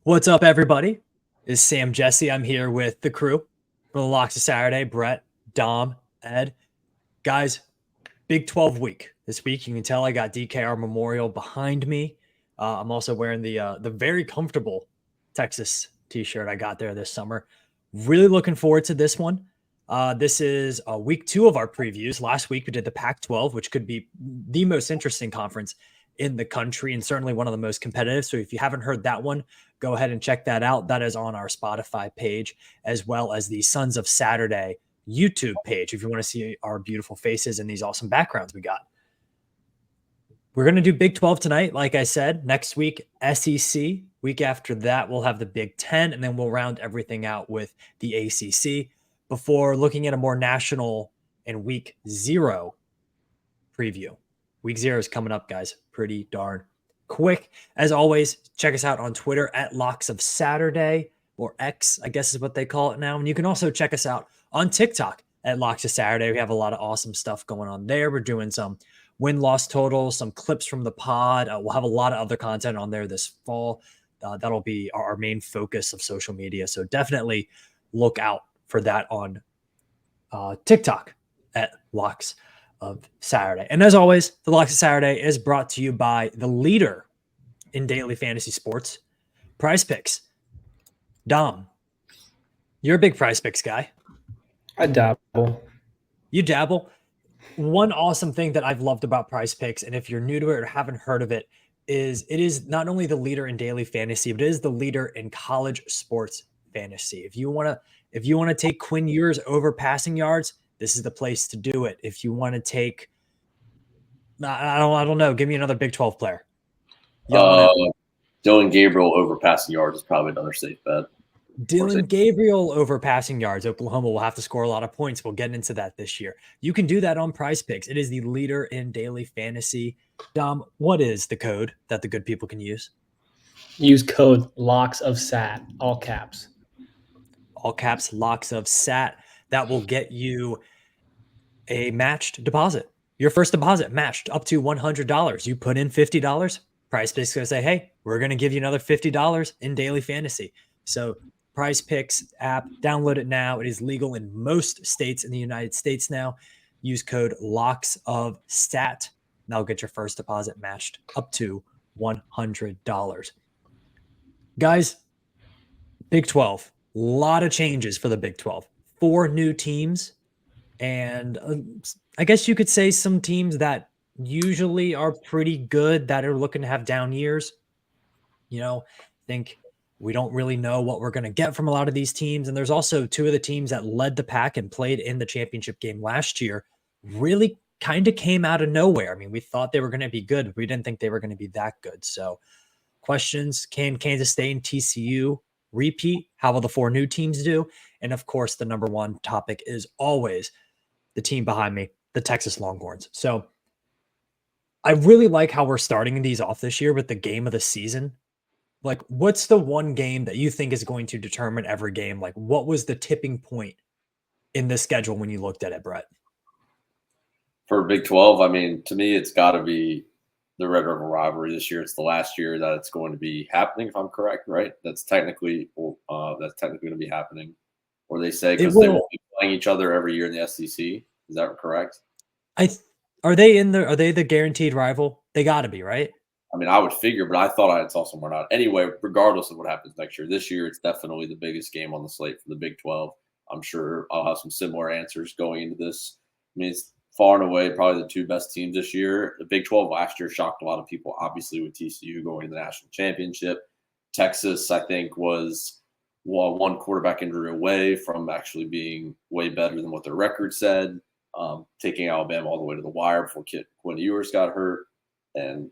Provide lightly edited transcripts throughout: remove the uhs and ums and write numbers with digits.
What's up, everybody? It's Sam Jesse. I'm here with the crew for the Locks of Saturday. Brett, Dom, Ed. Guys, Big 12 week. This week, you can tell I got DKR Memorial behind me. I'm also wearing the very comfortable Texas t-shirt I got there this summer. Really looking forward to this one. This is week 2 of our previews. Last week, we did the Pac-12, which could be the most interesting conference in the country and certainly one of the most competitive. So if you haven't heard that one, go ahead and check that out. That is on our Spotify page, as well as the Sons of Saturday YouTube page if you want to see our beautiful faces and these awesome backgrounds we got. We're going to do Big 12 tonight, like I said. Next week, SEC. Week after that, we'll have the Big 10, and then we'll round everything out with the ACC before looking at a more national and week 0 preview. Week 0 is coming up, guys. Pretty darn quick. As always, check us out on Twitter at Locks of Saturday, or X, I guess is what they call it now. And you can also check us out on TikTok at Locks of Saturday. We have a lot of awesome stuff going on there. We're doing some win-loss totals, some clips from the pod. We'll have a lot of other content on there this fall. That'll be our main focus of social media. So definitely look out for that on TikTok at Locks of Saturday. And as always, the Locks of Saturday is brought to you by the leader in daily fantasy sports, Prize Picks. Dom, you're a big Prize Picks guy. I dabble. You dabble. One awesome thing that I've loved about Prize Picks, and if you're new to it or haven't heard of it is not only the leader in daily fantasy, but it is the leader in college sports fantasy. If you want to take Quinn Ewers over passing yards, this is the place to do it. If you want to take, I don't know, give me another Big 12 player. Dylan Gabriel over passing yards is probably another safe bet. Dylan Gabriel over passing yards. Oklahoma will have to score a lot of points. We'll get into that this year. You can do that on Prize Picks. It is the leader in daily fantasy. Dom, what is the code that the good people can use? Use code Locks of Sat, all caps. All caps, Locks of Sat. That will get you a matched deposit. Your first deposit matched up to $100. You put in $50. Prize Picks is going to say, hey, we're going to give you another $50 in daily fantasy. So Prize Picks app, download it now. It is legal in most states in the United States now. Use code Locks of Stat. That'll get your first deposit matched up to $100. Guys, Big 12. A lot of changes for the Big 12. 4 new teams. And I guess you could say some teams that usually are pretty good that are looking to have down years. You know, I think we don't really know what we're going to get from a lot of these teams. And there's also 2 of the teams that led the pack and played in the championship game last year really kind of came out of nowhere. I mean, we thought they were going to be good, but we didn't think they were going to be that good. So questions, can Kansas State and TCU repeat? How will the 4 new teams do? And of course, the number one topic is always the team behind me, the Texas Longhorns. So I really like how we're starting these off this year with the game of the season. Like, what's the one game that you think is going to determine every game? Like, what was the tipping point in the schedule when you looked at it, Brett? For Big 12, I mean, to me, it's got to be the Red River rivalry this year. It's the last year that it's going to be happening, if I'm correct, right? That's technically going to be happening. Or they say because they won't be playing each other every year in the SEC. Is that correct? Are they the guaranteed rival? They got to be, right? I mean, I would figure, but I thought I saw somewhere not. Anyway, regardless of what happens next year, this year it's definitely the biggest game on the slate for the Big 12. I'm sure I'll have some similar answers going into this. I mean, it's far and away probably the 2 best teams this year. The Big 12 last year shocked a lot of people, obviously, with TCU going to the national championship. Texas, I think, was one quarterback injury away from actually being way better than what their record said, taking Alabama all the way to the wire before Quinn Ewers got hurt. And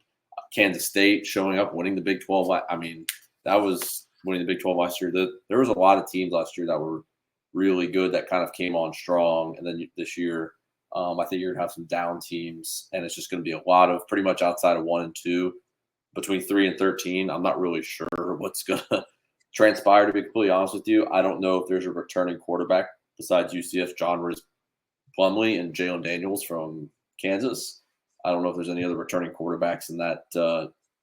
Kansas State showing up, winning the Big 12. I mean, that was winning the Big 12 last year. There was a lot of teams last year that were really good that kind of came on strong. And then this year, I think you're going to have some down teams, and it's just going to be a lot of pretty much outside of 1 and 2. Between 3 and 13, I'm not really sure what's going to transpire, to be completely honest with you. I don't know if there's a returning quarterback besides UCF John Plumlee and Jalen Daniels from Kansas. I don't know if there's any other returning quarterbacks in that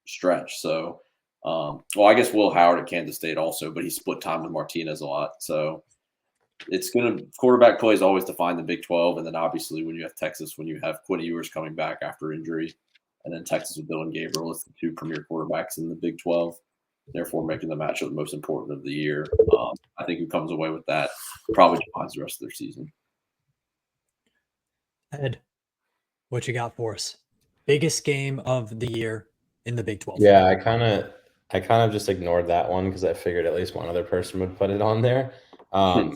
stretch. So Well, I guess Will Howard at Kansas State also, but he split time with Martinez a lot. So it's going to quarterback play is always defined in the Big 12. And then obviously when you have Texas, when you have Quinn Ewers coming back after injury, and then Texas with Dylan Gabriel, it's the two premier quarterbacks in the Big 12, therefore making the matchup the most important of the year. I think who comes away with that probably defines the rest of their season. Ed, what you got for us? Biggest game of the year in the Big 12. Yeah, I kind of just ignored that one because I figured at least one other person would put it on there. But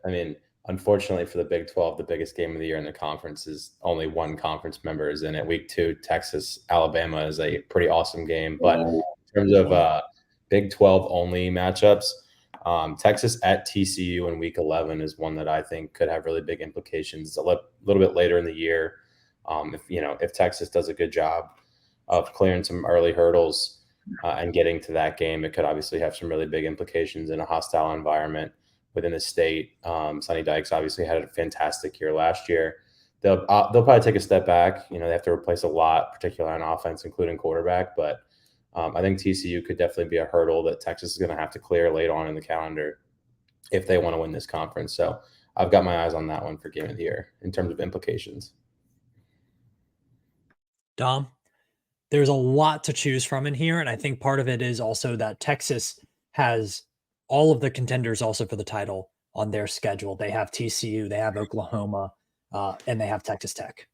I mean, unfortunately for the Big 12, the biggest game of the year in the conference is only one conference member is in it. Week 2, Texas, Alabama is a pretty awesome game. But in terms of Big 12 only matchups, Texas at TCU in Week 11 is one that I think could have really big implications a little bit later in the year. If Texas does a good job of clearing some early hurdles and getting to that game, it could obviously have some really big implications in a hostile environment within the state. Sonny Dykes obviously had a fantastic year last year. They'll probably take a step back. They have to replace a lot, particularly on offense, including quarterback. But I think TCU could definitely be a hurdle that Texas is going to have to clear late on in the calendar if they want to win this conference. So I've got my eyes on that one for game of the year in terms of implications. Dom, there's a lot to choose from in here. And I think part of it is also that Texas has all of the contenders also for the title on their schedule. They have TCU, they have Oklahoma, and they have Texas Tech.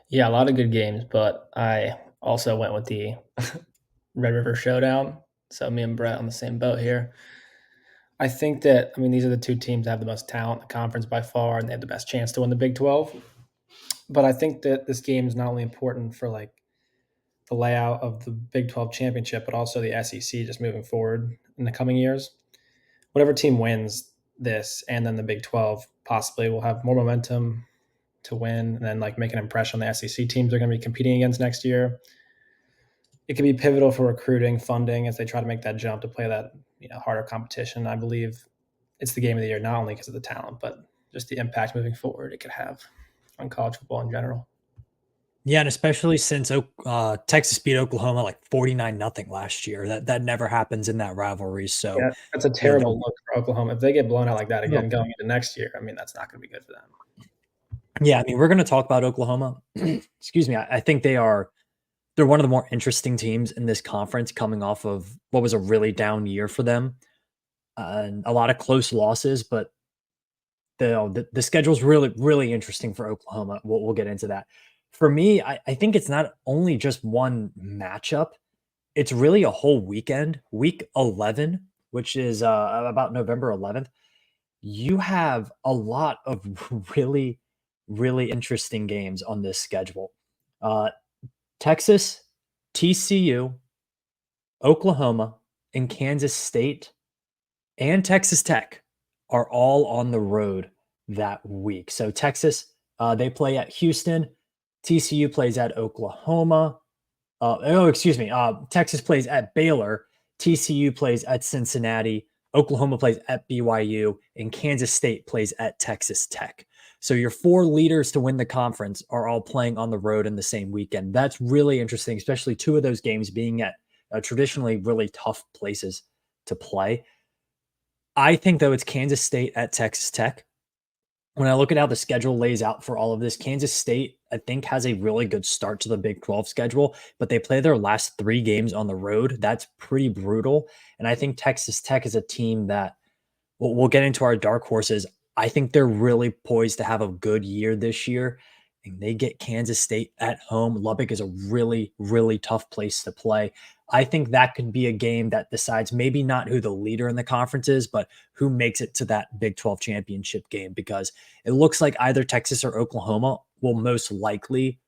Yeah, a lot of good games, but I also went with the Red River Showdown. So me and Brett on the same boat here. I think that, these are the two teams that have the most talent in the conference by far, and they have the best chance to win the Big 12. But I think that this game is not only important for the layout of the Big 12 championship, but also the SEC just moving forward in the coming years. Whatever team wins this and then the Big 12 possibly will have more momentum to win and then make an impression on the SEC teams they're going to be competing against next year. It could be pivotal for recruiting, funding as they try to make that jump to play that harder competition. I believe it's the game of the year, not only because of the talent, but just the impact moving forward it could have on college football in general. Yeah, and especially since Texas beat Oklahoma 49-0 last year. That never happens in that rivalry. So yeah, that's a terrible look for Oklahoma. If they get blown out like that again going into next year, that's not going to be good for them. Yeah, we're going to talk about Oklahoma. Excuse me. I think they're one of the more interesting teams in this conference coming off of what was a really down year for them. And a lot of close losses, but the schedule is really, really interesting for Oklahoma. We'll get into that. For me, I think it's not only just one matchup. It's really a whole weekend. Week 11, which is about November 11th. You have a lot of really, really interesting games on this schedule. Texas, TCU, Oklahoma, and Kansas State, and Texas Tech are all on the road that week. So Texas, they play at Houston. TCU plays at Oklahoma. Texas plays at Baylor. TCU plays at Cincinnati. Oklahoma plays at BYU. And Kansas State plays at Texas Tech. So your 4 leaders to win the conference are all playing on the road in the same weekend. That's really interesting, especially 2 of those games being at traditionally really tough places to play. I think, though, it's Kansas State at Texas Tech. When I look at how the schedule lays out for all of this, Kansas State, I think, has a really good start to the Big 12 schedule, but they play their last 3 games on the road. That's pretty brutal. And I think Texas Tech is a team that we'll get into our dark horses. I think they're really poised to have a good year this year. And they get Kansas State at home. Lubbock is a really, really tough place to play. I think that could be a game that decides maybe not who the leader in the conference is, but who makes it to that Big 12 championship game, because it looks like either Texas or Oklahoma will most likely,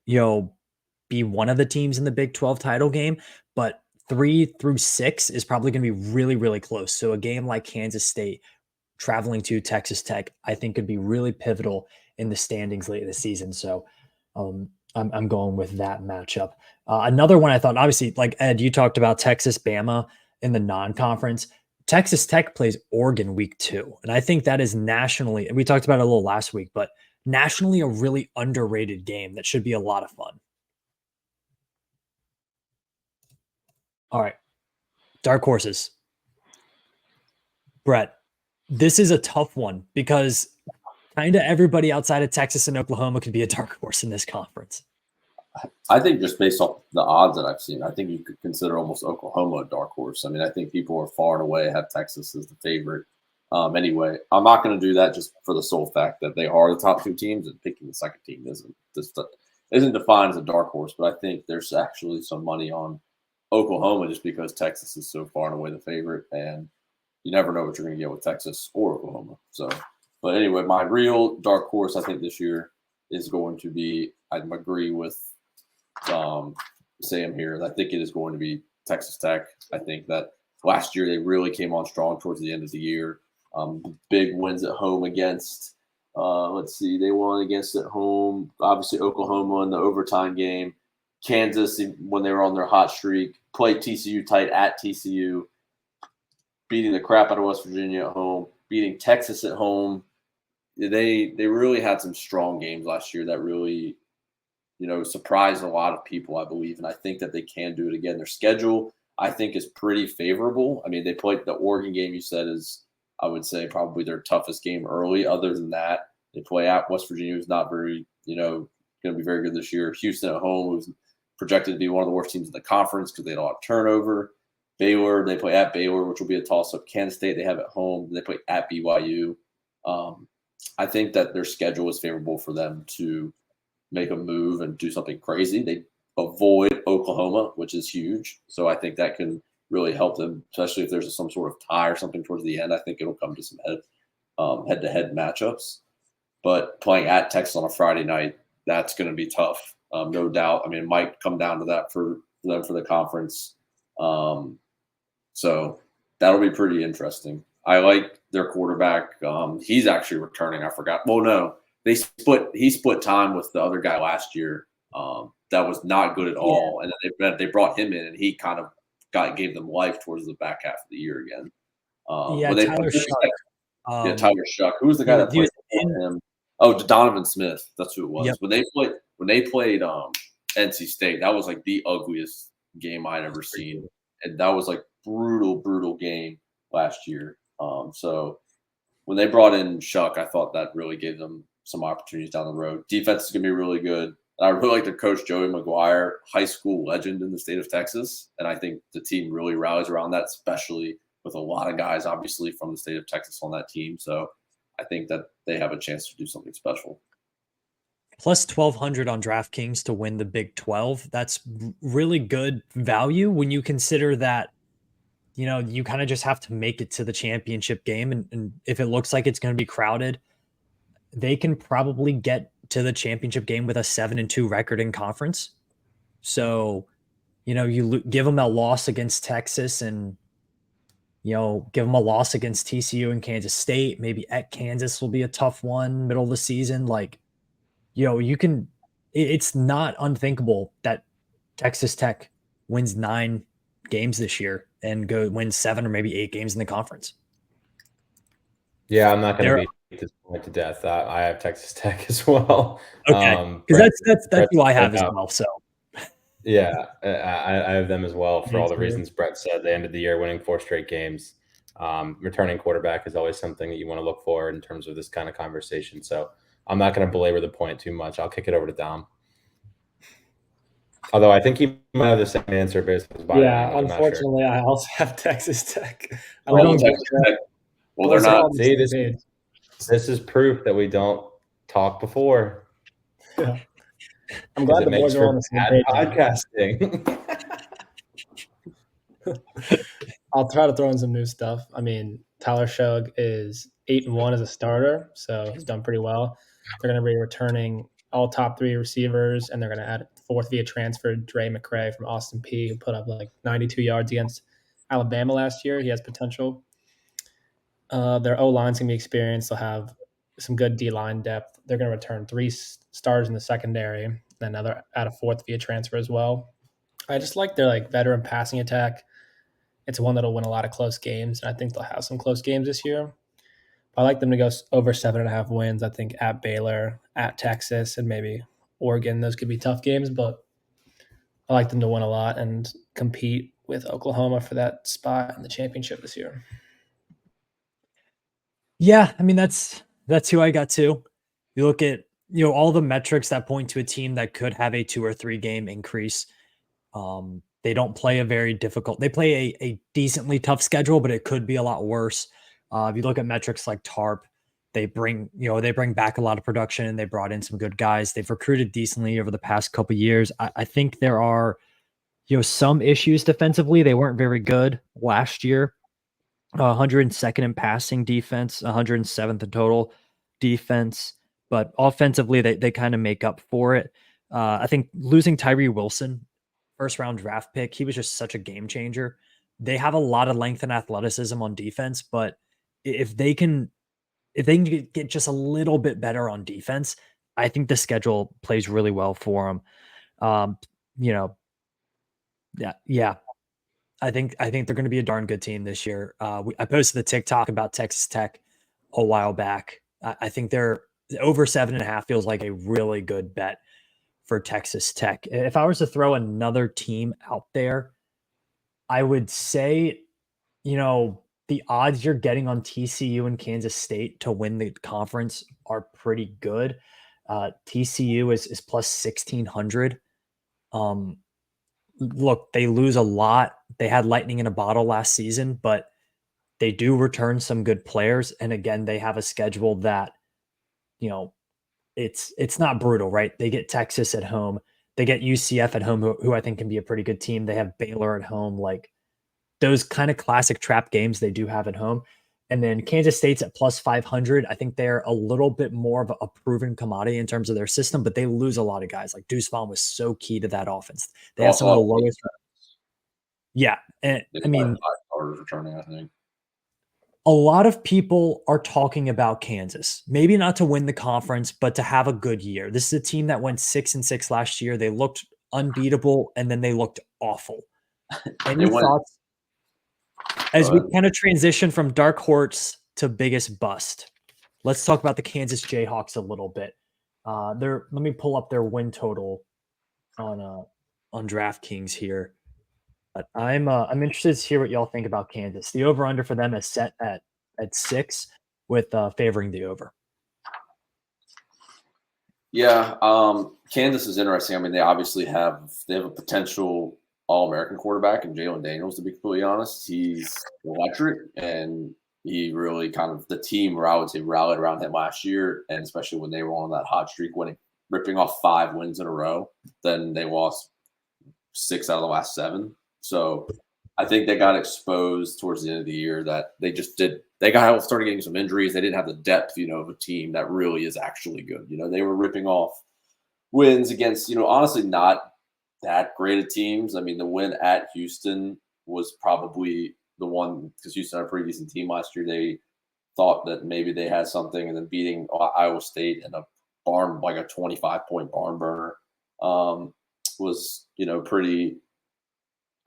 be one of the teams in the Big 12 title game, but 3 through 6 is probably going to be really, really close. So a game like Kansas State traveling to Texas Tech, I think could be really pivotal in the standings late in the season. So I'm going with that matchup. Another one I thought, obviously, like Ed, you talked about Texas, Bama in the non-conference. Texas Tech plays Oregon week 2. And I think that is nationally, and we talked about it a little last week, but nationally a really underrated game that should be a lot of fun. All right. Dark horses. Brett, this is a tough one because kind of everybody outside of Texas and Oklahoma could be a dark horse in this conference. I think just based off the odds that I've seen, I think you could consider almost Oklahoma a dark horse. I mean, I think people are far and away have Texas as the favorite. Anyway, I'm not going to do that just for the sole fact that they are the top two teams, and picking the second team isn't defined as a dark horse. But I think there's actually some money on Oklahoma just because Texas is so far and away the favorite, and you never know what you're going to get with Texas or Oklahoma. So, but anyway, my real dark horse I think this year is going to be. I agree with Sam here. I think it is going to be Texas Tech. I think that last year they really came on strong towards the end of the year. Big wins at home against. Let's see, they won against at home. Obviously, Oklahoma in the overtime game. Kansas when they were on their hot streak. Played TCU tight at TCU. Beating the crap out of West Virginia at home. Beating Texas at home. They really had some strong games last year that really, surprised a lot of people, I believe. And I think that they can do it again. Their schedule, I think, is pretty favorable. I mean, they played the Oregon game you said is, I would say, probably their toughest game early. Other than that, they play at West Virginia, who's not very, going to be very good this year. Houston at home, who's projected to be one of the worst teams in the conference because they don't have turnover. Baylor, they play at Baylor, which will be a toss-up. Kansas State, they have at home. They play at BYU. I think that their schedule is favorable for them to make a move and do something crazy. They avoid Oklahoma, which is huge. So I think that can really help them, especially if there's some sort of tie or something towards the end. I think it'll come to some head-to-head matchups. But playing at Texas on a Friday night, that's going to be tough, no doubt. I mean, it might come down to that for them for the conference. So that'll be pretty interesting. I like their quarterback. He's actually returning. I forgot. Well, no, he split time with the other guy last year. That was not good at all. And then they brought him in, and he kind of gave them life towards the back half of the year again. Tyler Shuck. Tyler Shuck. Who was the guy that played him? Oh, Donovan Smith. That's who it was. Yep. When they played NC State, that was like the ugliest game I'd ever seen, and that was like brutal game last year. So when they brought in Shuck, I thought that really gave them some opportunities down the road. Defense is going to be really good. And I really like their coach, Joey McGuire, high school legend in the state of Texas. And I think the team really rallies around that, especially with a lot of guys, obviously, from the state of Texas on that team. So I think that they have a chance to do something special. Plus 1,200 on DraftKings to win the Big 12. That's really good value when you consider that, you kind of just have to make it to the championship game. And if it looks like it's going to be crowded, they can probably get to the championship game with a 7-2 record in conference. So, you give them a loss against Texas and, give them a loss against TCU and Kansas State. Maybe at Kansas will be a tough one, middle of the season. It's not unthinkable that Texas Tech wins 9 games this year and win 7 or maybe 8 games in the conference. Yeah, I'm not going to beat this point to death. I have Texas Tech as well. Okay, because that's who I have as well. So yeah, I have them as well for all the reasons Brett said. They ended the year winning 4 straight games. Returning quarterback is always something that you want to look for in terms of this kind of conversation. So I'm not going to belabor the point too much. I'll kick it over to Dom. Although I think he might have the same answer based on his body. Yeah, unfortunately, I also have Texas Tech. Texas Tech. Well, they're not. See, this is proof that we don't talk before. Yeah. I'm glad the boys are on the same page. Podcasting. I'll try to throw in some new stuff. I mean, Tyler Shug is 8-1 as a starter, so he's done pretty well. They're going to be returning all top 3 receivers, and they're going to add 4th via transfer Dre McCray from Austin Peay, who put up like 92 yards against Alabama last year. He has potential. Their O-line's going to be experienced. They'll have some good D-line depth. They're going to return 3 stars in the secondary, and then add a 4th via transfer as well. I just like their veteran passing attack. It's one that'll win a lot of close games, and I think they'll have some close games this year. I like them to go over 7.5 wins. I think at Baylor, at Texas, and maybe Oregon. Those could be tough games, but I like them to win a lot and compete with Oklahoma for that spot in the championship this year. Yeah, I mean that's who I got too. You look at all the metrics that point to a team that could have a 2 or 3 game increase. They don't play a very difficult. They play a decently tough schedule, but it could be a lot worse. If you look at metrics like TARP, they bring back a lot of production and they brought in some good guys. They've recruited decently over the past couple of years. I think there are some issues defensively. They weren't very good last year. 102nd in passing defense, 107th in total defense, but offensively they kind of make up for it. I think losing Tyree Wilson, first round draft pick, he was just such a game changer. They have a lot of length and athleticism on defense, but if they can get just a little bit better on defense, I think the schedule plays really well for them. Yeah. I think they're going to be a darn good team this year. I posted the TikTok about Texas Tech a while back. I think they're over 7.5 feels like a really good bet for Texas Tech. If I was to throw another team out there, I would say, the odds you're getting on TCU and Kansas State to win the conference are pretty good. TCU is plus 1,600. Look, they lose a lot. They had lightning in a bottle last season, but they do return some good players. And again, they have a schedule that, it's not brutal, right? They get Texas at home. They get UCF at home, who I think can be a pretty good team. They have Baylor at home, like those kind of classic trap games they do have at home. And then Kansas State's at plus 500. I think they're a little bit more of a proven commodity in terms of their system, but they lose a lot of guys. Like Deuce Vaughn was so key to that offense. They have some of the lowest. Yeah. And I mean, returning, I think. A lot of people are talking about Kansas, maybe not to win the conference, but to have a good year. This is a team that went 6-6 last year. They looked unbeatable, and then they looked awful. Any thoughts as we kind of transition from dark horse to biggest bust? Let's talk about the Kansas Jayhawks a little bit. Let me pull up their win total on DraftKings here. But I'm interested to hear what y'all think about Kansas. The over/under for them is set at 6, with favoring the over. Yeah, Kansas is interesting. I mean, they obviously have a potential All-American quarterback in Jalen Daniels. To be completely honest, he's electric, and he really kind of the team where I would say rallied around him last year, and especially when they were on that hot streak, ripping off 5 wins in a row. Then they lost 6 out of the last 7. So I think they got exposed towards the end of the year that they started getting some injuries. They didn't have the depth, of a team that really is actually good. They were ripping off wins against, honestly not that great of teams. I mean, the win at Houston was probably the one because Houston had a pretty decent team last year. They thought that maybe they had something, and then beating Iowa State in a barn, like a 25-point barn burner, was, pretty,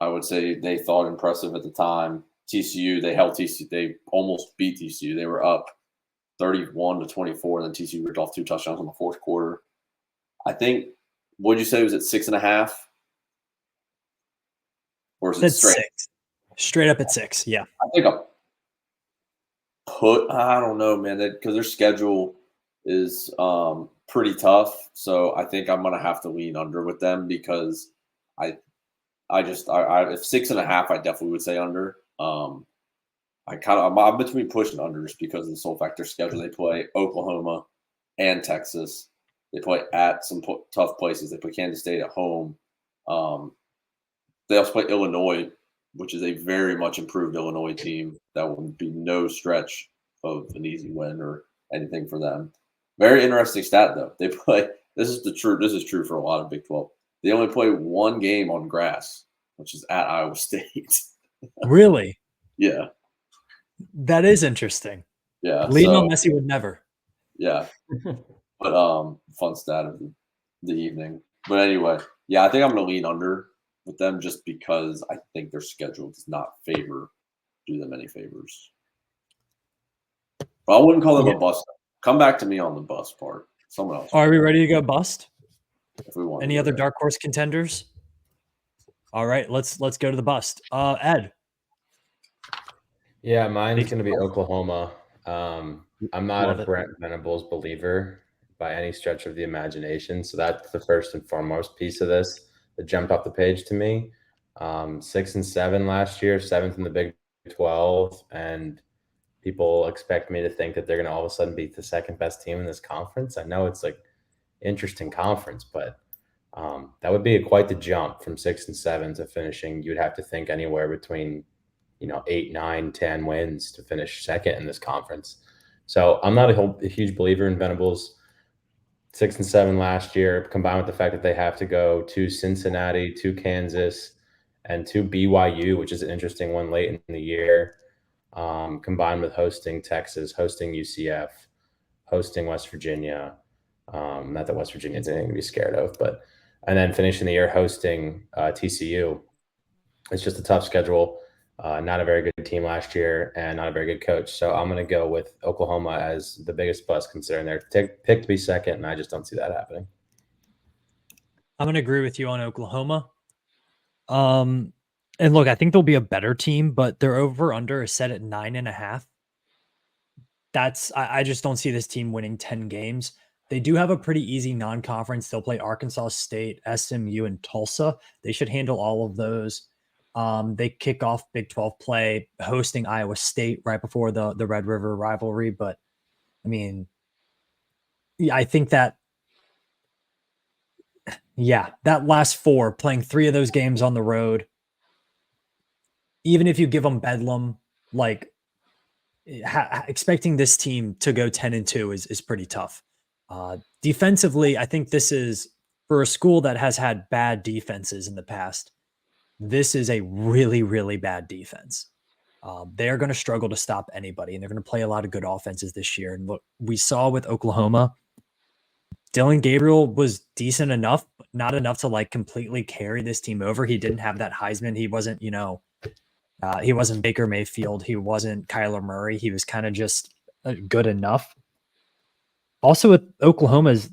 I would say they thought impressive at the time. TCU, they held TCU. They almost beat TCU. They were up 31-24, and then TCU ripped off 2 touchdowns in the fourth quarter. I think, what'd you say, was it 6.5? Or is it straight? 6. Straight up at 6, yeah. I think I don't know, man, because their schedule is pretty tough. So I think I'm going to have to lean under with them because if 6.5, I definitely would say under. I'm between pushing unders because of the sole factor schedule. They play Oklahoma and Texas. They play at some tough places. They play Kansas State at home. They also play Illinois, which is a very much improved Illinois team. That will be no stretch of an easy win or anything for them. Very interesting stat, though. They play. This is true for a lot of Big 12. They only play 1 game on grass, which is at Iowa State. Really? Yeah. That is interesting. Yeah. Leading on Messi would never. Yeah. But fun stat of the evening. But anyway, yeah, I think I'm going to lean under with them just because I think their schedule does not do them any favors. But I wouldn't call them a bust. Come back to me on the bust part. Someone else. Are we ready to go bust? If we want. Any other dark horse contenders? All right, let's go to the bust. Ed. Yeah, mine's Big going to be 12. Oklahoma. I'm not Love a it. Brent Venables believer by any stretch of the imagination. So that's the first and foremost piece of this that jumped off the page to me. 6-7 last year, 7th in the Big 12, and people expect me to think that they're going to all of a sudden beat the second best team in this conference. I know it's like interesting conference, but that would be quite the jump from 6-7 to finishing. You'd have to think anywhere between 8, 9, 10 wins to finish second in this conference. So I'm not a huge believer in Venables. 6-7 last year, combined with the fact that they have to go to Cincinnati, to Kansas, and to BYU, which is an interesting one late in the year, combined with hosting Texas, hosting UCF, hosting West Virginia. Not that West Virginia is anything to be scared of, and then finishing the year hosting TCU. It's just a tough schedule. Not a very good team last year and not a very good coach. So I'm going to go with Oklahoma as the biggest bust considering they're picked to be second, and I just don't see that happening. I'm going to agree with you on Oklahoma. And look, I think they'll be a better team, but their over-under is set at 9.5. I just don't see this team winning 10 games. They do have a pretty easy non-conference. They'll play Arkansas State, SMU, and Tulsa. They should handle all of those. They kick off Big 12 play hosting Iowa State right before the Red River rivalry. But I mean, yeah, I think that last 4, playing 3 of those games on the road, even if you give them Bedlam, like expecting this team to go 10-2 is pretty tough. Defensively, I think this is, for a school that has had bad defenses in the past, this is a really, really bad defense. They're going to struggle to stop anybody, and they're going to play a lot of good offenses this year. And look, we saw with Oklahoma, Dylan Gabriel was decent enough, but not enough to like completely carry this team over. He didn't have that Heisman. He wasn't, he wasn't Baker Mayfield. He wasn't Kyler Murray. He was kind of just good enough. Also with Oklahoma's,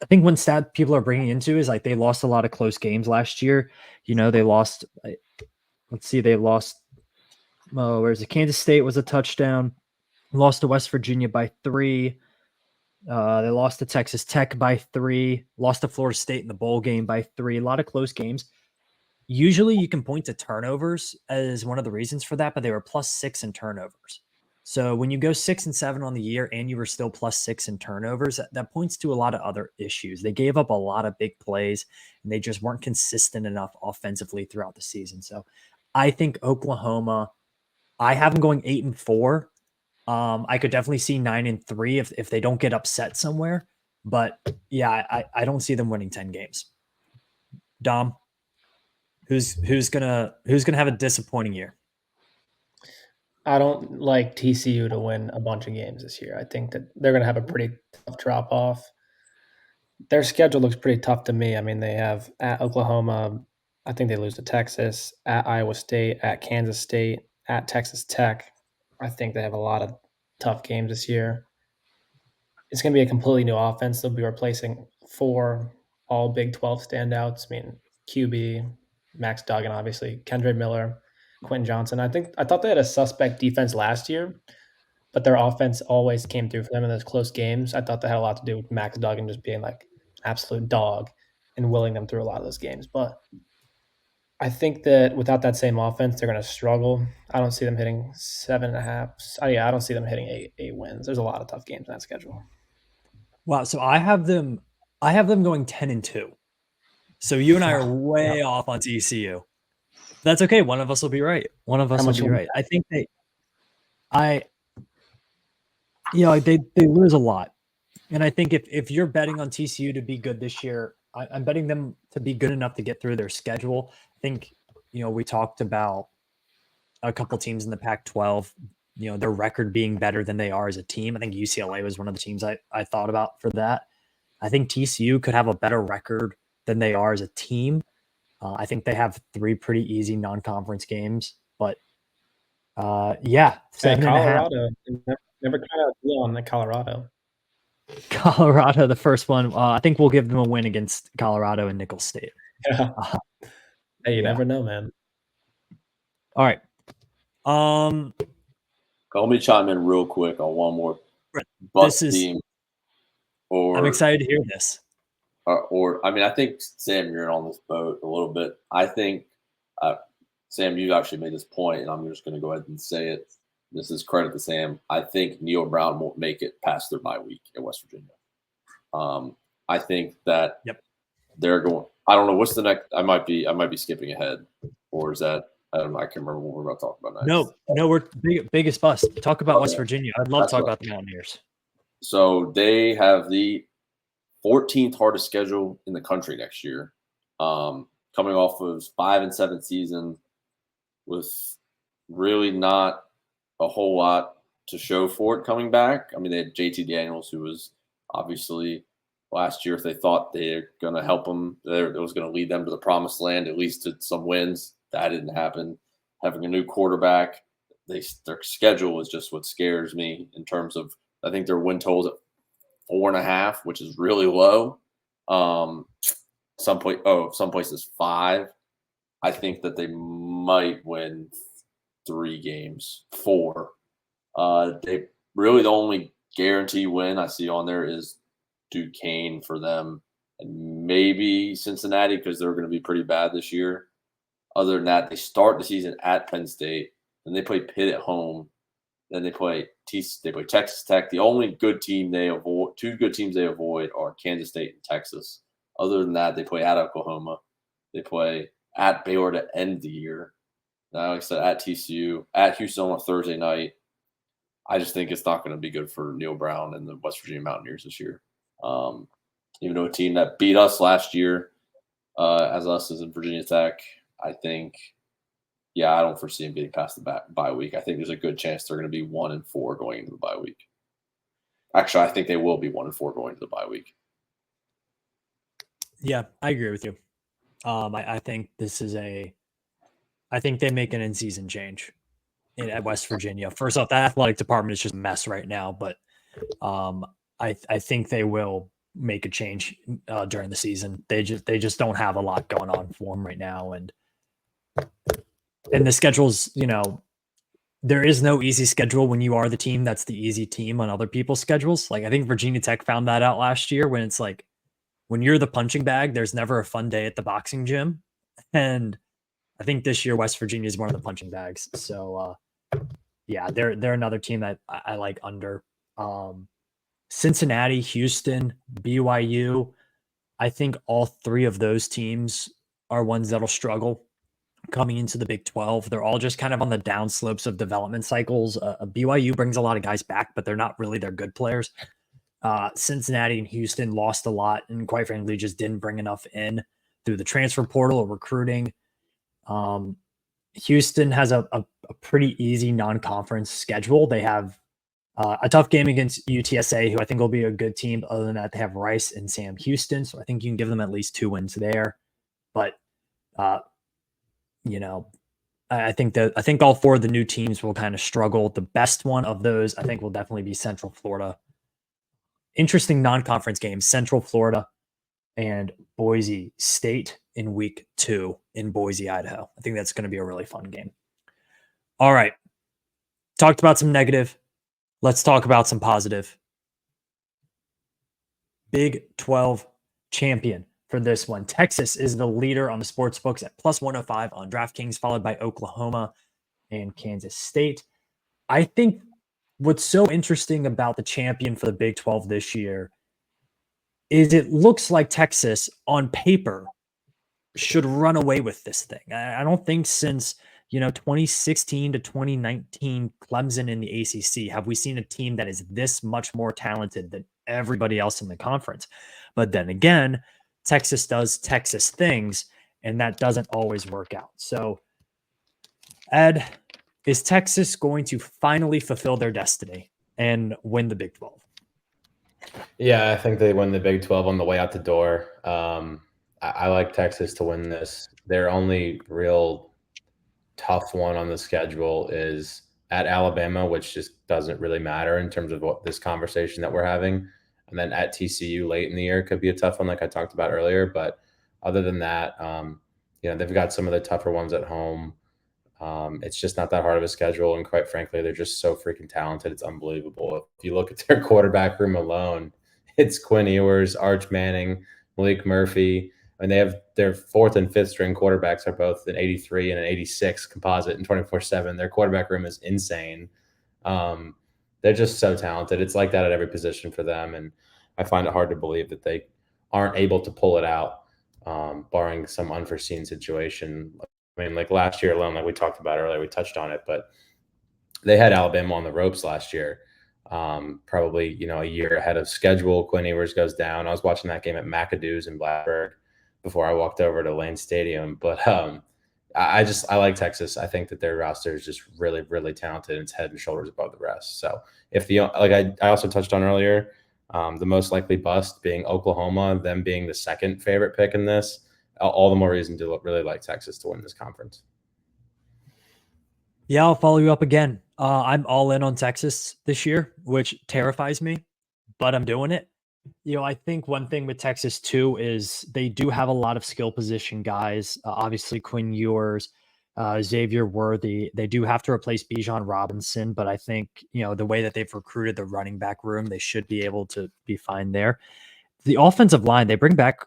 I think one stat people are bringing into is like they lost a lot of close games last year. They lost, they lost, where's it? Kansas State was a touchdown. Lost to West Virginia by 3. They lost to Texas Tech by 3. Lost to Florida State in the bowl game by 3. A lot of close games. Usually you can point to turnovers as one of the reasons for that, but they were +6 in turnovers. So when you go 6-7 on the year and you were still +6 in turnovers, that points to a lot of other issues. They gave up a lot of big plays and they just weren't consistent enough offensively throughout the season. So I think Oklahoma, I have them going 8-4. I could definitely see 9-3 if they don't get upset somewhere. But yeah, I don't see them winning 10 games. Dom, who's gonna have a disappointing year? I don't like TCU to win a bunch of games this year. I think that they're going to have a pretty tough drop off. Their schedule looks pretty tough to me. I mean, they have at Oklahoma, I think they lose to Texas, at Iowa State, at Kansas State, at Texas Tech. I think they have a lot of tough games this year. It's going to be a completely new offense. They'll be replacing 4 all Big 12 standouts. I mean, QB, Max Duggan, obviously, Kendra Miller, Quentin Johnson. I thought they had a suspect defense last year, but their offense always came through for them in those close games. I thought that had a lot to do with Max Duggan just being like absolute dog and willing them through a lot of those games. But I think that without that same offense, they're going to struggle. I don't see them hitting 7.5. I don't see them hitting 8 wins. There's a lot of tough games in that schedule. Wow. So I have them going 10-2. So you and I are way off on TCU. That's okay. One of us will be right. One of us will be right. I think they lose a lot. And I think if you're betting on TCU to be good this year, I'm betting them to be good enough to get through their schedule. I think, we talked about a couple teams in the Pac-12, their record being better than they are as a team. I think UCLA was one of the teams I thought about for that. I think TCU could have a better record than they are as a team. I think they have 3 pretty easy non-conference games, but 7.5. Colorado, never kind of deal on the Colorado. Colorado, the first one. I think we'll give them a win against Colorado and Nicholls State. Yeah. Hey, you Yeah. never know, man. All right. Let me chime in real quick on one more bust team. I'm excited to hear this. I mean, I think, Sam, you're on this boat a little bit. I think, Sam, you actually made this point, and I'm just going to go ahead and say it. This is credit to Sam. I think Neil Brown won't make it past their bye week at West Virginia. I think that they're going. I don't know what's the next. I might be skipping ahead, or is that? I don't know. I can't remember what we're about to talk about next. No, we're biggest bust. Talk about West Virginia. I'd love to talk about the Mountaineers. So they have the 14th hardest schedule in the country next year, coming off of 5-7 season with really not a whole lot to show for it coming back. I mean, they had JT Daniels, who was obviously last year, if they thought they're going to help them, it was going to lead them to the promised land, at least to some wins. That didn't happen. Having a new quarterback, their schedule is just what scares me in terms of, I think their win totals at 4.5, which is really low. Some places 5. I think that they might win 3 games, 4. They really, the only guarantee win I see on there is Duquesne for them, and maybe Cincinnati, because they're going to be pretty bad this year. Other than that, they start the season at Penn State, and they play Pitt at home. Then they play Texas Tech. The only good team they avoid, 2 good teams they avoid, are Kansas State and Texas. Other than that, they play at Oklahoma. They play at Baylor to end the year. Now, like I said, at TCU, at Houston on a Thursday night. I just think it's not going to be good for Neil Brown and the West Virginia Mountaineers this year. Even though a team that beat us last year, as us as in Virginia Tech, I think, I don't foresee them getting past the bye week. I think there's a good chance they're going to be 1-4 going into the bye week. Actually, I think they will be 1-4 going into the bye week. Yeah, I agree with you. I think I think they make an in-season change at West Virginia. First off, the athletic department is just a mess right now, but I think they will make a change during the season. They just don't have a lot going on for them right now, and the schedule's, there is no easy schedule when you are the team that's the easy team on other people's schedules. Like, I think Virginia Tech found that out last year, when it's like, when you're the punching bag, there's never a fun day at the boxing gym. And I think this year West Virginia is one of the punching bags. So they're another team that I like under. Cincinnati, Houston, BYU. I think all 3 of those teams are ones that'll struggle coming into the Big 12. They're all just kind of on the downslopes of development cycles. BYU brings a lot of guys back, but they're not really their good players. Cincinnati and Houston lost a lot, and quite frankly, just didn't bring enough in through the transfer portal or recruiting. Houston has a pretty easy non-conference schedule. They have a tough game against UTSA, who I think will be a good team. Other than that, they have Rice and Sam Houston, so I think you can give them at least 2 wins there. But I think all 4 of the new teams will kind of struggle. The best one of those, I think, will definitely be Central Florida. Interesting non-conference games: Central Florida and Boise State in week 2 in Boise, Idaho. I think that's going to be a really fun game. All right. Talked about some negative. Let's talk about some positive. Big 12 champion for this one. Texas is the leader on the sports books at +105 on DraftKings, followed by Oklahoma and Kansas State. I think what's so interesting about the champion for the Big 12 this year is it looks like Texas on paper should run away with this thing. I don't think since 2016 to 2019 Clemson in the ACC have we seen a team that is this much more talented than everybody else in the conference. But then again, Texas does Texas things, and that doesn't always work out. So, Ed, is Texas going to finally fulfill their destiny and win the Big 12? Yeah, I think they win the Big 12 on the way out the door. I like Texas to win this. Their only real tough one on the schedule is at Alabama, which just doesn't really matter in terms of what this conversation that we're having. And then at TCU late in the year could be a tough one, like I talked about earlier. But other than that, they've got some of the tougher ones at home. It's just not that hard of a schedule, and quite frankly, they're just so freaking talented. It's unbelievable. If you look at their quarterback room alone, it's Quinn Ewers, Arch Manning, Malik Murphy. I mean, they have their fourth and fifth string quarterbacks are both an 83 and an 86 composite and 24/7. Their quarterback room is insane. They're just so talented. It's like that at every position for them, and I find it hard to believe that they aren't able to pull it out, barring some unforeseen situation. I mean, like last year alone, like we talked about earlier, we touched on it, but they had Alabama on the ropes last year. Probably, a year ahead of schedule. Quinn Ewers goes down. I was watching that game at McAdoo's in Blacksburg before I walked over to Lane Stadium. But I like Texas. I think that their roster is just really, really talented, and it's head and shoulders above the rest. So I also touched on earlier, the most likely bust being Oklahoma, them being the second favorite pick in this, all the more reason to really like Texas to win this conference. Yeah, I'll follow you up again. I'm all in on Texas this year, which terrifies me, but I'm doing it. I think one thing with Texas too is they do have a lot of skill position guys. Obviously, Quinn Ewers, Xavier Worthy. They do have to replace Bijan Robinson, but I think the way that they've recruited the running back room, they should be able to be fine there. The offensive line, they bring back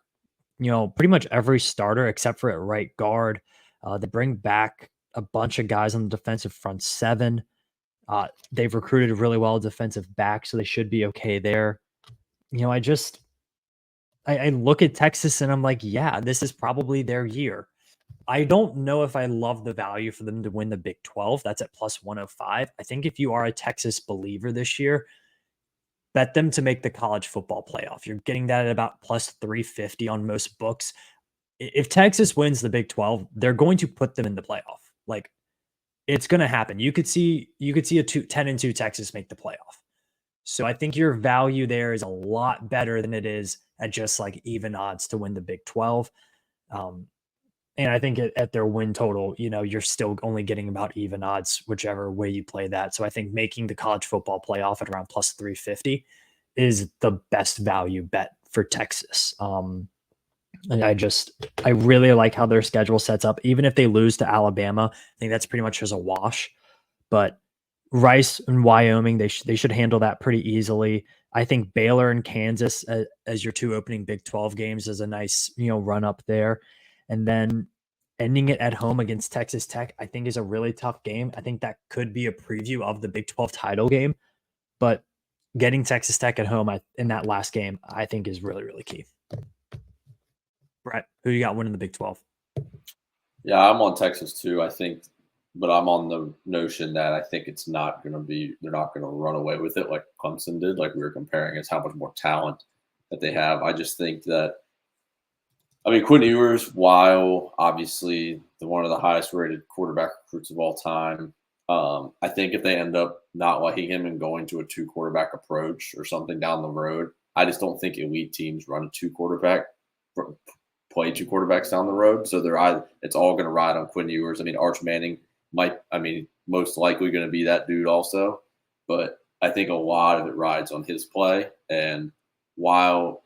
pretty much every starter except for at right guard. They bring back a bunch of guys on the defensive front seven. They've recruited really well defensive back, so they should be okay there. I look at Texas and I'm like, yeah, this is probably their year. I don't know if I love the value for them to win the Big 12. That's at plus 105. I think if you are a Texas believer this year, bet them to make the college football playoff. You're getting that at about plus 350 on most books. If Texas wins the Big 12, they're going to put them in the playoff. Like, it's going to happen. You could see a 10-2 Texas make the playoff. So I think your value there is a lot better than it is at just like even odds to win the Big 12. And I think at their win total, you're still only getting about even odds, whichever way you play that. So I think making the college football playoff at around plus 350 is the best value bet for Texas. And I really like how their schedule sets up. Even if they lose to Alabama, I think that's pretty much just a wash. But Rice and Wyoming, they should handle that pretty easily. I think Baylor and Kansas as your two opening Big 12 games is a nice, run up there. And then ending it at home against Texas Tech, I think is a really tough game. I think that could be a preview of the Big 12 title game. But getting Texas Tech at home in that last game, I think is really, really key. Brett, who you got winning the Big 12? Yeah, I'm on Texas too, I think, but I'm on the notion that I think it's not going to be, they're not going to run away with it like Clemson did, like we were comparing. It's how much more talent that they have. I just think that, Quinn Ewers, while obviously one of the highest rated quarterback recruits of all time, I think if they end up not liking him and going to a two quarterback approach or something down the road, I just don't think elite teams run a play two quarterbacks down the road. So it's all going to ride on Quinn Ewers. Arch Manning most likely going to be that dude also, but I think a lot of it rides on his play. And while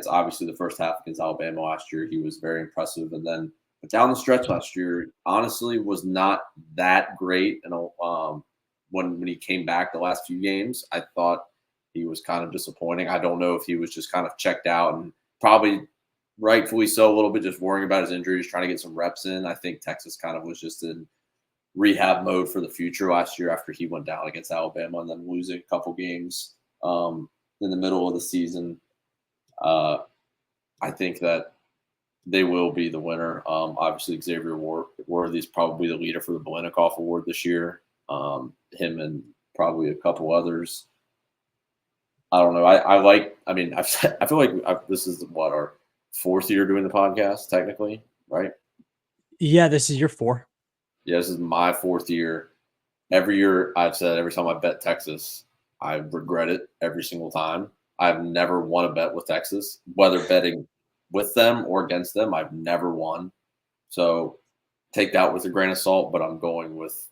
obviously the first half against Alabama last year, he was very impressive. And then down the stretch last year, honestly, was not that great. And when he came back the last few games, I thought he was kind of disappointing. I don't know if he was just kind of checked out, and probably rightfully so, a little bit just worrying about his injuries, trying to get some reps in. I think Texas kind of was just in rehab mode for the future last year after he went down against Alabama and then losing a couple games in the middle of the season. I think that they will be the winner. Obviously, Xavier Worthy is probably the leader for the Biletnikoff Award this year. Him and probably a couple others. I don't know. I feel like this is our fourth year doing the podcast, technically, right? Yeah, this is your 4. Yeah, this is my 4th year. Every year I've said every time I bet Texas, I regret it every single time. I've never won a bet with Texas, whether betting with them or against them. I've never won. So take that with a grain of salt, but I'm going with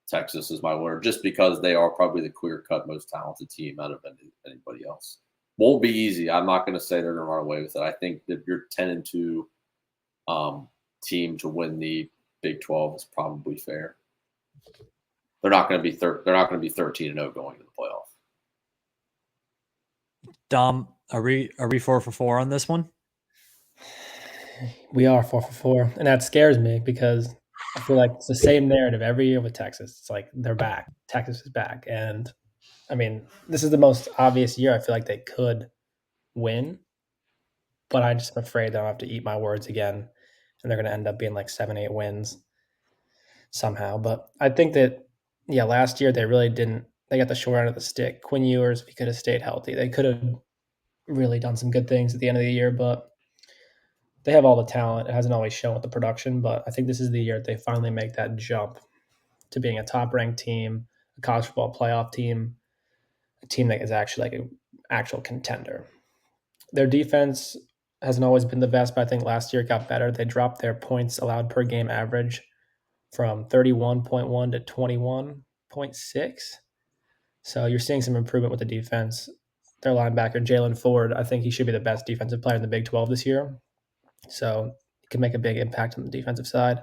Texas as my winner just because they are probably the clear-cut most talented team out of anybody else. Won't be easy. I'm not going to say they're going to run away with it. I think that you're 10-2 team to win the Big 12 is probably fair. They're not going to be 13-0 going to the playoff. Dom, are we 4 for 4 on this one? We are 4 for 4, and that scares me because I feel like it's the same narrative every year with Texas. It's like they're back. Texas is back, and I mean, this is the most obvious year I feel like they could win, but I just am afraid that I'll have to eat my words again, and they're going to end up being like 7-8 wins somehow. But I think that last year they really didn't. They got the short end of the stick. Quinn Ewers, if he could have stayed healthy, they could have really done some good things at the end of the year, but they have all the talent. It hasn't always shown with the production, but I think this is the year they finally make that jump to being a top-ranked team, a college football playoff team, a team that is actually like an actual contender. Their defense hasn't always been the best, but I think last year it got better. They dropped their points allowed per game average from 31.1 to 21.6. So you're seeing some improvement with the defense. Their linebacker, Jalen Ford, I think he should be the best defensive player in the Big 12 this year. So he can make a big impact on the defensive side.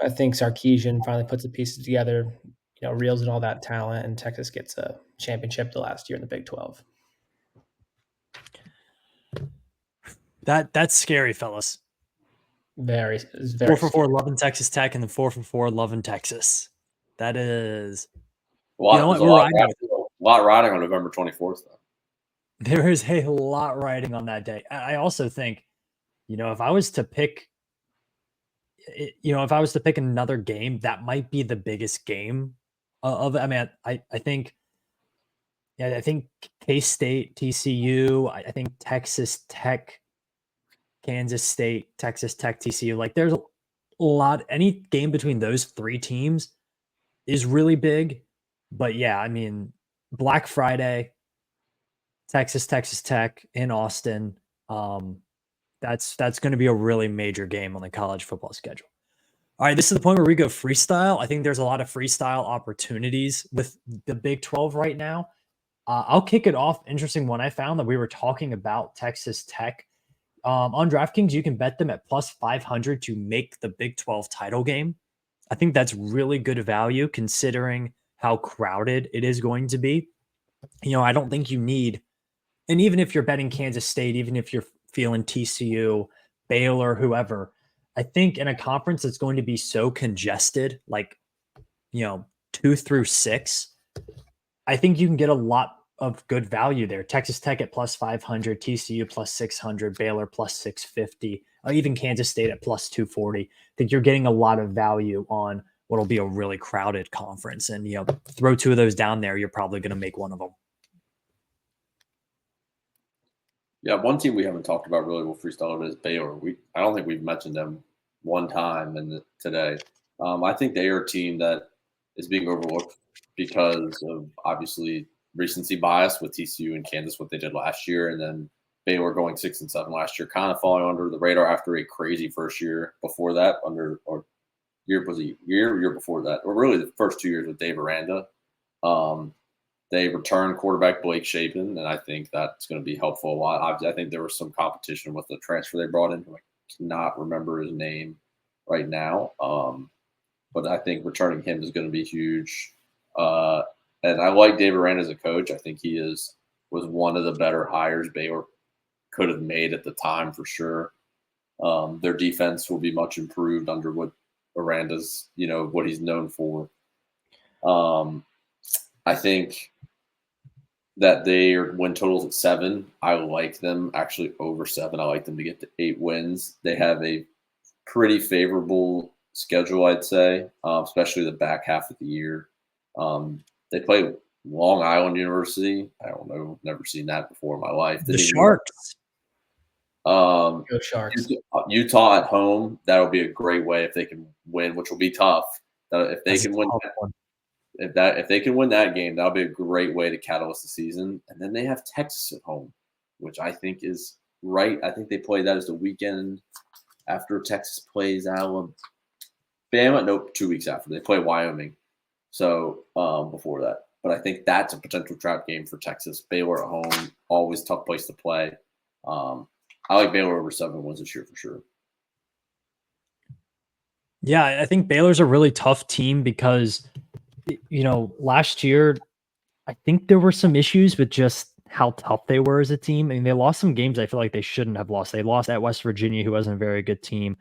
I think Sarkisian finally puts the pieces together, reels in all that talent, and Texas gets a championship the last year in the Big 12. That's scary, fellas. Very 4 for 4 loving Texas Tech, and then 4 for 4 loving Texas. That is a lot riding on November 24th, though. There is a lot riding on that day. I also think, if I was to pick, another game, that might be the biggest game of it. I mean, I think K-State, TCU, I think Texas Tech, Kansas State, Texas Tech, TCU. Like, there's a lot. Any game between those three teams is really big. But yeah, I mean, Black Friday, Texas Tech in Austin. That's going to be a really major game on the college football schedule. All right, this is the point where we go freestyle. I think there's a lot of freestyle opportunities with the Big 12 right now. I'll kick it off. Interesting one I found that we were talking about Texas Tech. On DraftKings, you can bet them at plus 500 to make the Big 12 title game. I think that's really good value considering how crowded it is going to be. I don't think you need, and even if you're betting Kansas State, even if you're feeling TCU, Baylor, whoever, I think in a conference that's going to be so congested, like, 2 through 6, I think you can get a lot of good value there. Texas Tech at plus 500, TCU plus 600, Baylor plus 650, even Kansas State at plus 240. I think you're getting a lot of value on what'll be a really crowded conference. And, throw two of those down there, you're probably going to make one of them. Yeah, one team we haven't talked about really with freestyle is Baylor. I don't think we've mentioned them one time today. I think they are a team that is being overlooked because of obviously recency bias with TCU and Kansas, what they did last year, and then Baylor going 6-7 last year, kind of falling under the radar after a crazy first year before that, year before that, or really the first 2 years with Dave Aranda. They returned quarterback Blake Shapen, and I think that's going to be helpful a lot. I think there was some competition with the transfer they brought in. I cannot remember his name right now, but I think returning him is going to be huge. And I like Dave Aranda as a coach. I think he was one of the better hires Baylor could have made at the time for sure. Their defense will be much improved under what Aranda's, what he's known for. I think that their win totals at 7. I like them actually over 7. I like them to get to 8 wins. They have a pretty favorable schedule, I'd say, especially the back half of the year. They play Long Island University. I don't know, never seen that before in my life. The Sharks. Go Sharks. Utah at home. That'll be a great way if they can win, which will be tough. If they can win. If they can win that game, that'll be a great way to catalyst the season. And then they have Texas at home, which I think is right. I think they play that as the weekend after Texas plays Alabama. Nope, 2 weeks after. They play Wyoming. So before that. But I think that's a potential trap game for Texas. Baylor at home, always tough place to play. I like Baylor over 7 wins this year for sure. Yeah, I think Baylor's a really tough team because, last year, I think there were some issues with just how tough they were as a team. I mean, they lost some games I feel like they shouldn't have lost. They lost at West Virginia, who wasn't a very good team.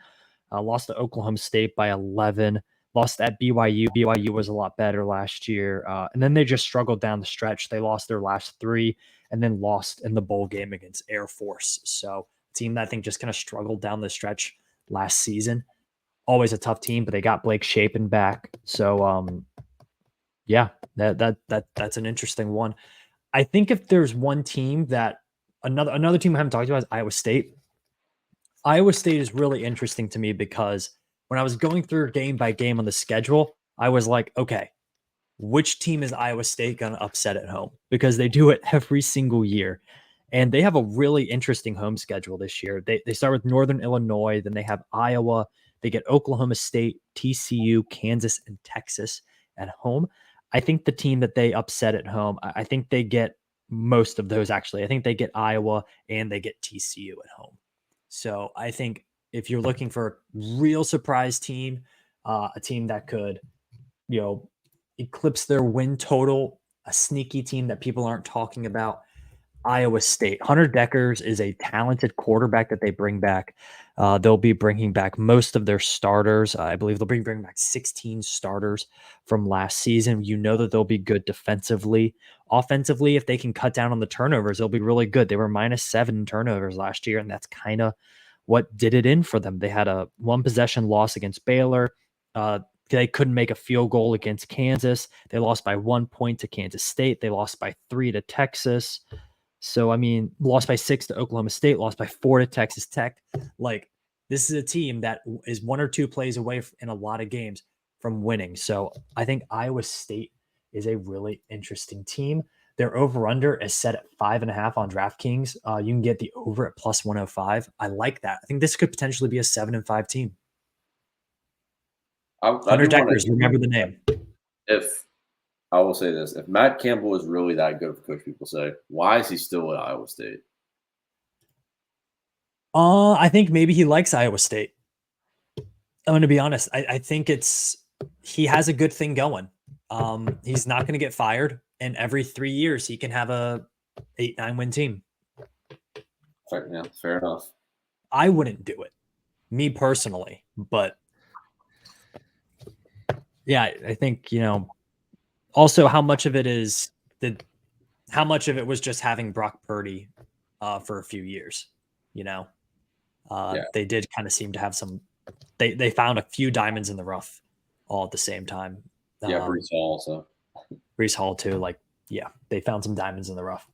Lost to Oklahoma State by 11. Lost at BYU. BYU was a lot better last year. And then they just struggled down the stretch. They lost their last 3 and then lost in the bowl game against Air Force. So, team that I think just kind of struggled down the stretch last season. Always a tough team, but they got Blake Shapen back. So, yeah, that's an interesting one. I think if there's one team that another team I haven't talked about is Iowa State. Iowa State is really interesting to me because when I was going through game by game on the schedule, I was like, okay, which team is Iowa State going to upset at home? Because they do it every single year. And they have a really interesting home schedule this year. They start with Northern Illinois, then they have Iowa, they get Oklahoma State, TCU, Kansas, and Texas at home. I think the team that they upset at home, I think they get most of those actually. I think they get Iowa and they get TCU at home. So I think if you're looking for a real surprise team, a team that could, eclipse their win total, a sneaky team that people aren't talking about, Iowa State. Hunter Deckers is a talented quarterback that they bring back. They'll be bringing back most of their starters. I believe they'll be bringing back 16 starters from last season. You know that they'll be good defensively. Offensively, if they can cut down on the turnovers, they'll be really good. They were -7 turnovers last year, and that's kind of what did it in for them. They had a 1-possession loss against Baylor. They couldn't make a field goal against Kansas. They lost by 1 point to Kansas State. They lost by 3 to Texas. So, I mean, lost by 6 to Oklahoma State, lost by 4 to Texas Tech. Like, this is a team that is 1 or 2 plays away in a lot of games from winning. So, I think Iowa State is a really interesting team. Their over-under is set at 5.5 on DraftKings. You can get the over at +105. I like that. I think this could potentially be a 7-5 team. Hunter Deckers, remember the name. I will say this. If Matt Campbell is really that good of a coach, people say, why is he still at Iowa State? I think maybe he likes Iowa State. I'm going to be honest. I think he has a good thing going. He's not going to get fired. And every 3 years, he can have a 8-9 win team. Fair enough. I wouldn't do it, me personally. But, yeah, I think, also, how much of it was just having Brock Purdy for a few years, They did kind of seem to have some. They found a few diamonds in the rough all at the same time. Breece Hall also. Breece Hall too. They found some diamonds in the rough.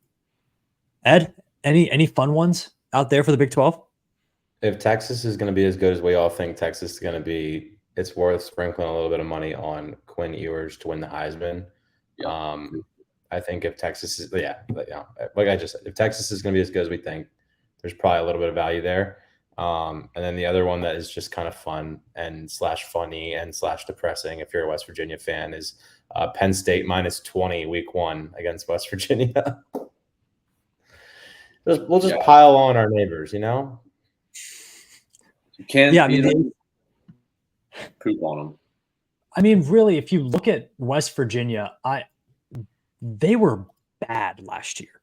Ed, any fun ones out there for the Big 12? If Texas is going to be as good as we all think Texas is going to be, it's worth sprinkling a little bit of money on Quinn Ewers to win the Heisman. Yeah. I think if Texas is, like I just said, if Texas is going to be as good as we think, there's probably a little bit of value there. And then the other one that is just kind of fun and /funny and /depressing, if you're a West Virginia fan, is Penn State -20 week 1 against West Virginia. We'll just pile on our neighbors, You can't poop on them. I mean, really, if you look at West Virginia, they were bad last year.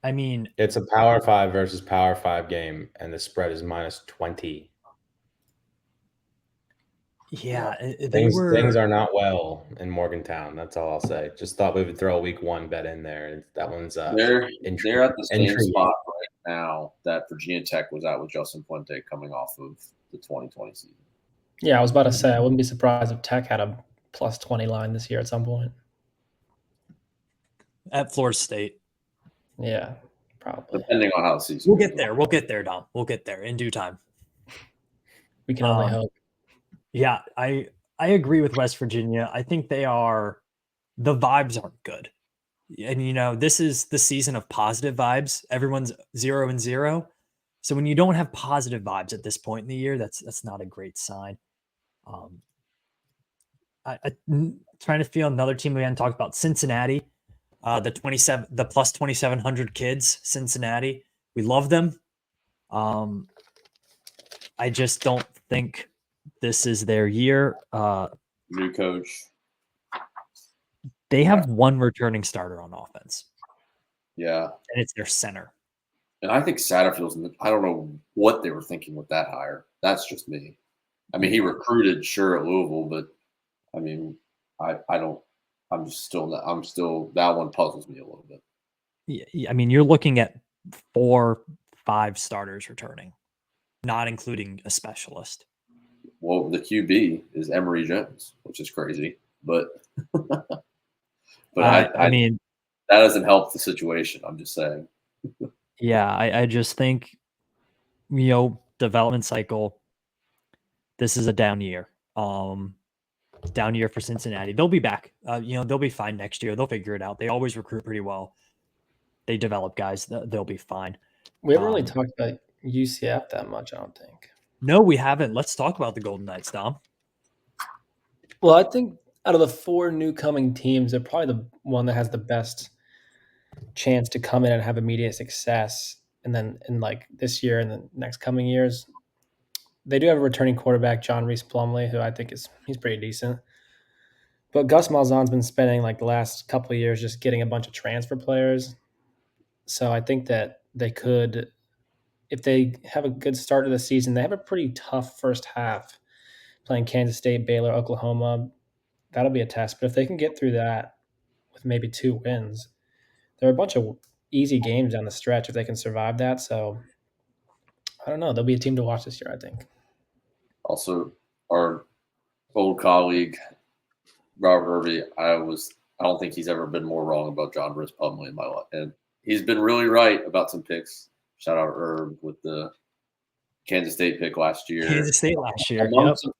I mean, it's a Power 5 versus Power 5 game, and the spread is -20. Yeah, things are not well in Morgantown. That's all I'll say. Just thought we would throw a week 1 bet in there. That one's they're at the same spot right now that Virginia Tech was at with Justin Fuente coming off of the 2020 season. Yeah, I was about to say I wouldn't be surprised if Tech had a +20 line this year at some point. At Florida State. Yeah, probably. Depending on how the season. We'll get there. We'll get there, Dom. We'll get there in due time. We can only hope. Yeah, I agree with West Virginia. I think the vibes aren't good. And this is the season of positive vibes. Everyone's 0-0. So when you don't have positive vibes at this point in the year, that's not a great sign. I'm trying to feel another team we hadn't talked about. Cincinnati, the +2,700 kids. Cincinnati, we love them. I just don't think This is their year. New coach. They have one returning starter on offense, Yeah. and it's their center. And I think Satterfield's, I don't know what they were thinking with that hire. That's just me. I mean, he recruited sure at Louisville, but I mean, I don't, I'm still, that one puzzles me a little bit. Yeah, I mean, you're looking at 4-5 starters returning, not including a specialist. Well, the QB is Emory Jones, which is crazy, but I mean, that doesn't help the situation. I'm just saying. Yeah, I just think, development cycle, this is a down year. Down year for Cincinnati. They'll be back. They'll be fine next year. They'll figure it out. They always recruit pretty well. They develop guys. They'll be fine. We haven't really talked about UCF that much, I don't think. No, we haven't. Let's talk about the Golden Knights, Dom. Well, I think out of the 4 new coming teams, they're probably the one that has the best chance to come in and have immediate success. And then in like this year and the next coming years, they do have a returning quarterback, John Reese Plumlee, who I think he's pretty decent. But Gus Malzahn's been spending like the last couple of years just getting a bunch of transfer players. So I think that they could, if they have a good start to the season, they have a pretty tough first half playing Kansas State, Baylor, Oklahoma. That'll be a test. But if they can get through that with maybe 2 wins, there are a bunch of easy games down the stretch if they can survive that. So I don't know. They'll be a team to watch this year, I think. Also, our old colleague, Robert Irby, I don't think he's ever been more wrong about John Rhys Plumlee in my life. And he's been really right about some picks. Shout out Herb with the Kansas State pick last year. Kansas State last year.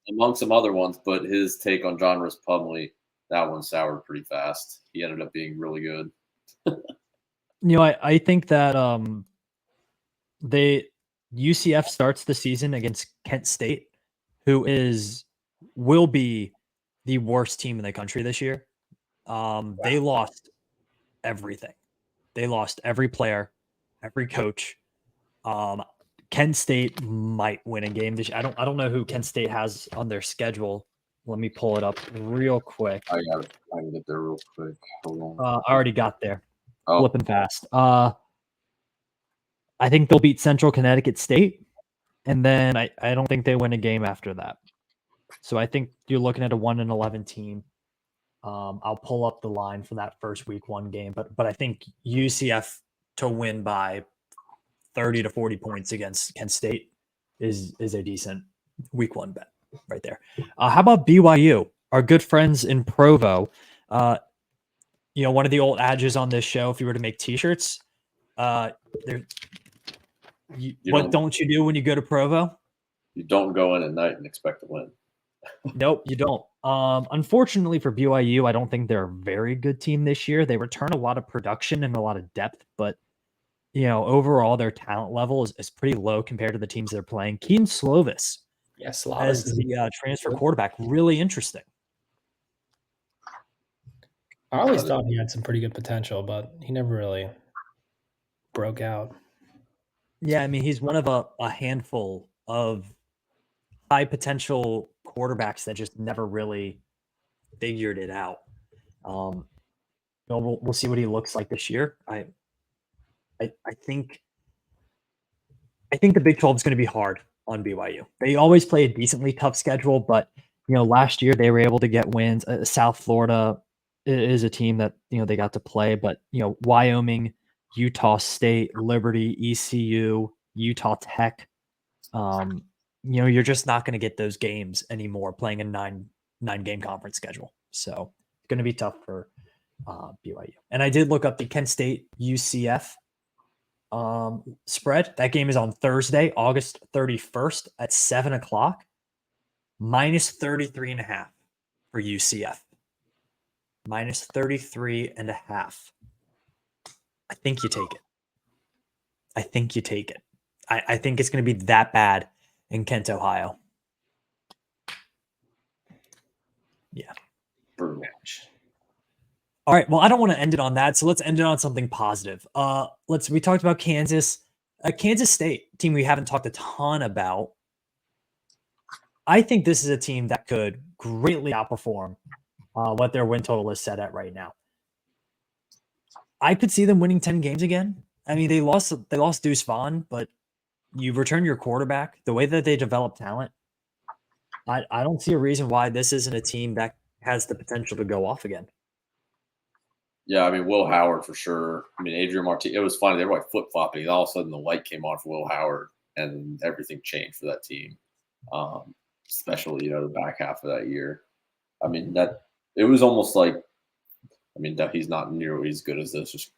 Among some other ones, but his take on John Rhys Plumlee, that one soured pretty fast. He ended up being really good. I think that UCF starts the season against Kent State, who will be the worst team in the country this year. They lost everything. They lost every player, every coach. Kent State might win a game this year. I don't know who Kent State has on their schedule. Let me pull it up real quick. I can get there real quick. Hold on. I already got there. Oh. Flipping fast. I think they'll beat Central Connecticut State, and then I don't think they win a game after that. So I think you're looking at a 1-11 team. I'll pull up the line for that first week 1 game, but I think UCF to win by 30 to 40 points against Kent State is a decent week 1 bet right there. How about BYU? Our good friends in Provo. One of the old adages on this show, if you were to make T-shirts, what don't you do when you go to Provo? You don't go in at night and expect to win. Nope, you don't. Unfortunately for BYU, I don't think they're a very good team this year. They return a lot of production and a lot of depth, but overall their talent level is pretty low compared to the teams they're playing. Keaton Slovis, as the transfer quarterback, really interesting. I always thought he had some pretty good potential, but he never really broke out. Yeah, I mean, he's one of a handful of high potential quarterbacks that just never really figured it out. We'll see what he looks like this year. I think the Big 12 is going to be hard on BYU. They always play a decently tough schedule, but last year they were able to get wins. South Florida is a team that they got to play, but Wyoming, Utah State, Liberty, ECU, Utah Tech. You're just not going to get those games anymore playing a nine game conference schedule. So it's going to be tough for BYU. And I did look up the Kent State UCF spread. That game is on Thursday, August 31st at 7:00, -33.5 for UCF. -33.5. I think you take it. I think it's going to be that bad in Kent, Ohio. Yeah. All right. Well, I don't want to end it on that, so let's end it on something positive. We talked about Kansas. Kansas State, team we haven't talked a ton about. I think this is a team that could greatly outperform what their win total is set at right now. I could see them winning 10 games again. I mean, they lost Deuce Vaughn, but you return your quarterback. The way that they develop talent, I don't see a reason why this isn't a team that has the potential to go off again. Yeah, I mean, Will Howard for sure. I mean, Adrian Martinez. It was funny. They were like flip flopping. All of a sudden, the light came on for Will Howard, and everything changed for that team. Especially the back half of that year. I mean, that it was almost like. I mean, that he's not nearly as good as this.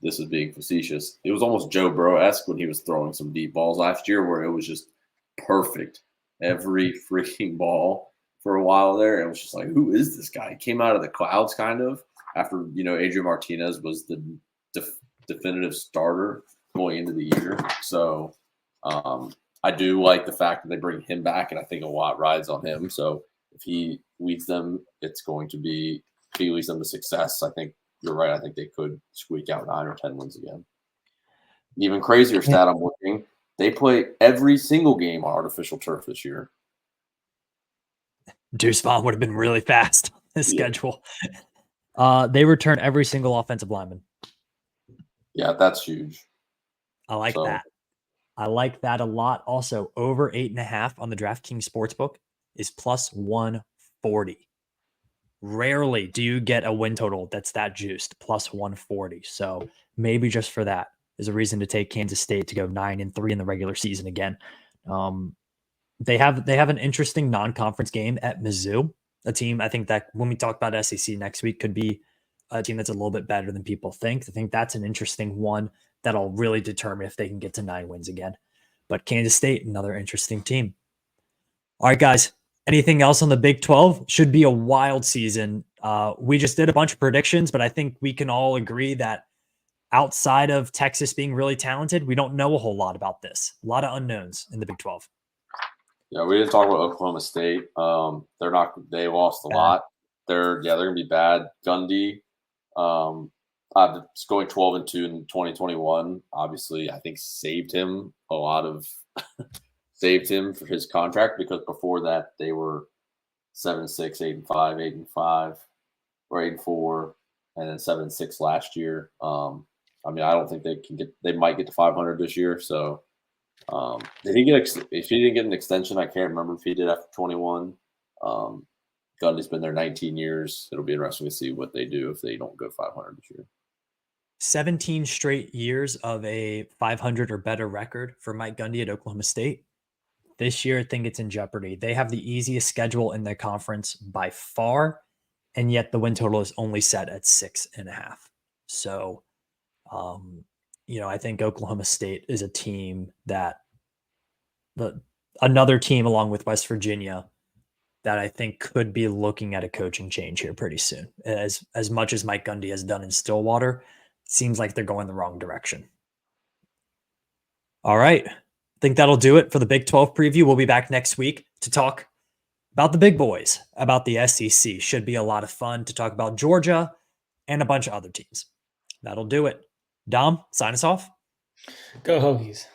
This is being facetious. It was almost Joe Burrow-esque when he was throwing some deep balls last year, where it was just perfect every freaking ball for a while there. It was just like, who is this guy? He came out of the clouds kind of after, Adrian Martinez was the definitive starter going into the year. So I do like the fact that they bring him back, and I think a lot rides on him. So if he leads them, it's going to be – if he leads them to success, I think you're right. I think they could squeak out 9 or 10 wins again. Even crazier stat I'm looking, they play every single game on artificial turf this year. Deuce Vaughn would have been really fast on this schedule. They return every single offensive lineman. Yeah, that's huge. I like that. I like that a lot. Also, over 8.5 on the DraftKings Sportsbook is plus 140. Rarely do you get a win total that's that juiced, plus 140. So maybe just for that is a reason to take Kansas State to go 9-3 in the regular season again. They have an interesting non-conference game at Mizzou, a team I think that when we talk about SEC next week could be a team that's a little bit better than people think. I think that's an interesting one that'll really determine if they can get to 9 wins again. But Kansas State, another interesting team. All right, guys. Anything else on the Big 12? Should be a wild season. We just did a bunch of predictions, but I think we can all agree that outside of Texas being really talented, we don't know a whole lot about this. A lot of unknowns in the Big 12. Yeah, we didn't talk about Oklahoma State. They lost a lot. They're going to be bad. Gundy, going 12-2 in 2021. Obviously, I think saved him saved him for his contract, because before that they were 7-6, 8-5, 8-5, or 8-4, and then 7-6 last year. I mean, I don't think they might get to 500 this year. So if he didn't get an extension, I can't remember if he did after 21. Gundy's been there 19 years. It'll be interesting to see what they do if they don't go 500 this year. 17 straight years of a 500 or better record for Mike Gundy at Oklahoma State. This year, I think it's in jeopardy. They have the easiest schedule in their conference by far, and yet the win total is only set at 6.5. So, I think Oklahoma State is a team that another team along with West Virginia that I think could be looking at a coaching change here pretty soon. As much as Mike Gundy has done in Stillwater, it seems like they're going the wrong direction. All right. I think that'll do it for the Big 12 preview. We'll be back next week to talk about the big boys, about the SEC. Should be a lot of fun to talk about Georgia and a bunch of other teams. That'll do it. Dom, sign us off. Go Hokies.